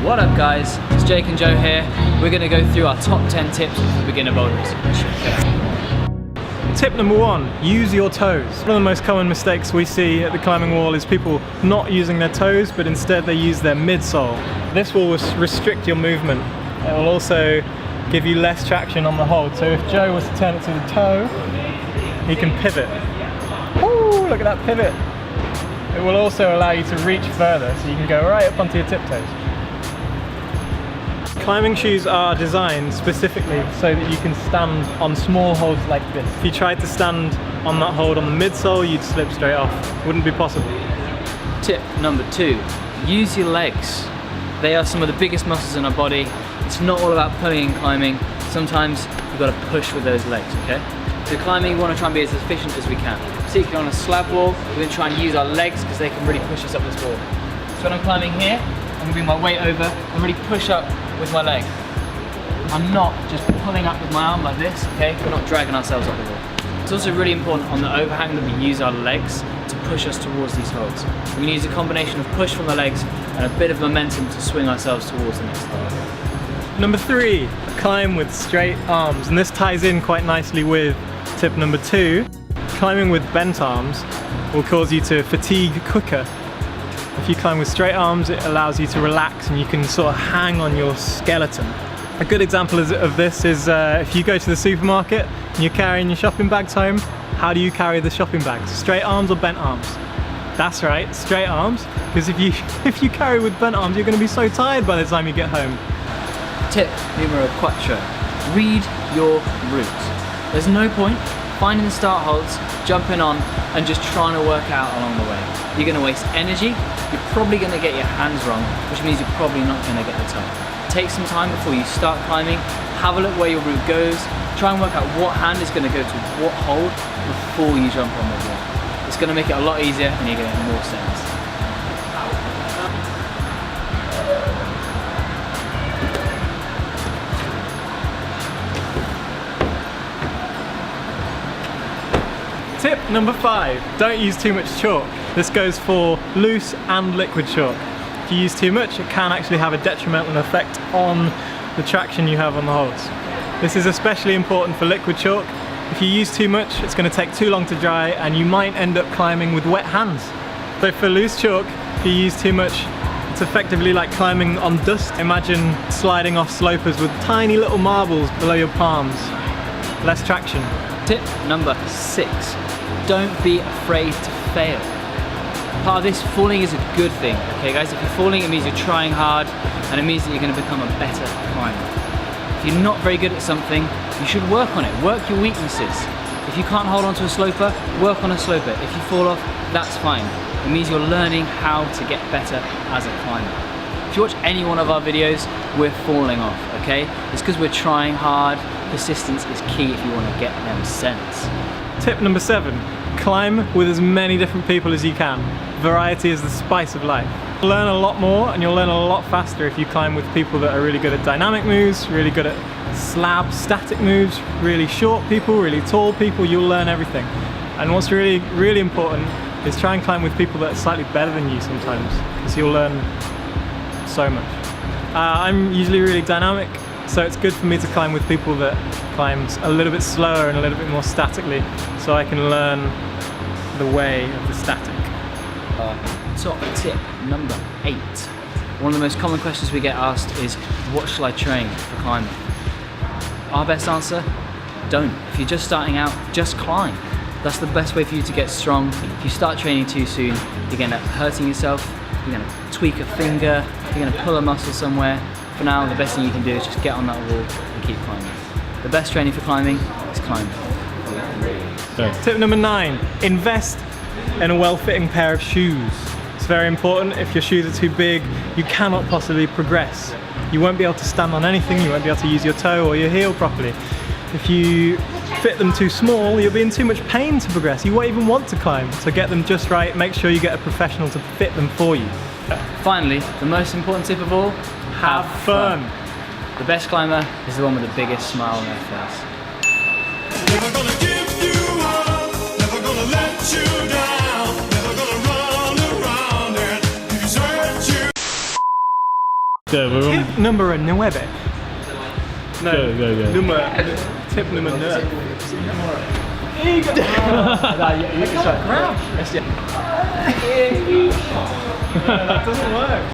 What up guys, it's Jake and Joe here. We're going to go through our top 10 tips for beginner boulders. Tip number 1, use your toes. One of the most common mistakes we see at the climbing wall is people not using their toes, but instead they use their midsole. This will restrict your movement. It will also give you less traction on the hold. So if Joe was to turn it to the toe, he can pivot. Woo, look at that pivot. It will also allow you to reach further, so you can go right up onto your tiptoes. Climbing shoes are designed specifically so that you can stand on small holds like this. If you tried to stand on that hold on the midsole, you'd slip straight off. Wouldn't be possible. Tip number 2, use your legs. They are some of the biggest muscles in our body. It's not all about pulling and climbing. Sometimes you've got to push with those legs, okay? So climbing, we want to try and be as efficient as we can. Particularly on a slab wall, we're going to try and use our legs because they can really push us up this wall. So when I'm climbing here, I'm going to bring my weight over and really push up with my leg. I'm not just pulling up with my arm like this, okay? We're not dragging ourselves up the wall. It's also really important on the overhang that we use our legs to push us towards these holds. We're going to use a combination of push from the legs and a bit of momentum to swing ourselves towards the next hold. Number 3, climb with straight arms. And this ties in quite nicely with tip number 2. Climbing with bent arms will cause you to fatigue quicker. If you climb with straight arms, it allows you to relax and you can sort of hang on your skeleton. A good example of this is if you go to the supermarket and you're carrying your shopping bags home, how do you carry the shopping bags? Straight arms or bent arms? That's right, straight arms, because if you carry with bent arms, you're going to be so tired by the time you get home. Tip numero 4, read your route. There's no point finding the start holds, jumping on and just trying to work out along the way. You're going to waste energy, you're probably going to get your hands wrong, which means you're probably not going to get the top. Take some time before you start climbing, have a look where your route goes, try and work out what hand is going to go to what hold before you jump on the wall. It's going to make it a lot easier and you're going to get more sense. Tip number 5, don't use too much chalk. This goes for loose and liquid chalk. If you use too much, it can actually have a detrimental effect on the traction you have on the holds. This is especially important for liquid chalk. If you use too much, it's going to take too long to dry and you might end up climbing with wet hands. So for loose chalk, if you use too much, it's effectively like climbing on dust. Imagine sliding off slopers with tiny little marbles below your palms. Less traction. Tip number 6, don't be afraid to fail. Part of this, falling is a good thing, okay guys? If you're falling, it means you're trying hard and it means that you're going to become a better climber. If you're not very good at something, you should work on it. Work your weaknesses. If you can't hold onto a sloper, work on a sloper. If you fall off, that's fine. It means you're learning how to get better as a climber. If you watch any one of our videos, we're falling off, okay? It's because we're trying hard. Persistence is key if you want to get them sense. Tip number 7, climb with as many different people as you can. Variety is the spice of life. You'll learn a lot more and you'll learn a lot faster if you climb with people that are really good at dynamic moves, really good at slab static moves, really short people, really tall people. You'll learn everything. And what's really, really important is try and climb with people that are slightly better than you sometimes, because you'll learn so much. I'm usually really dynamic, so it's good for me to climb with people that climb a little bit slower and a little bit more statically, so I can learn the way of the static. Top tip number 8. One of the most common questions we get asked is, what shall I train for climbing? Our best answer, don't. If you're just starting out, just climb. That's the best way for you to get strong. If you start training too soon, you're going to end up hurting yourself, you're going to tweak a finger, you're going to pull a muscle somewhere. For now, the best thing you can do is just get on that wall and keep climbing. The best training for climbing is climbing. Tip number 9, invest in a well-fitting pair of shoes. It's very important. If your shoes are too big, you cannot possibly progress. You won't be able to stand on anything, you won't be able to use your toe or your heel properly. If you fit them too small, you'll be in too much pain to progress. You won't even want to climb. So get them just right, make sure you get a professional to fit them for you. Finally, the most important tip of all, have fun. The best climber is the one with the biggest smile on their face. Never gonna give you up, never gonna let you down. Go, we're on. Tip number 9. No. Go. Tip number 9. You can try. That doesn't work.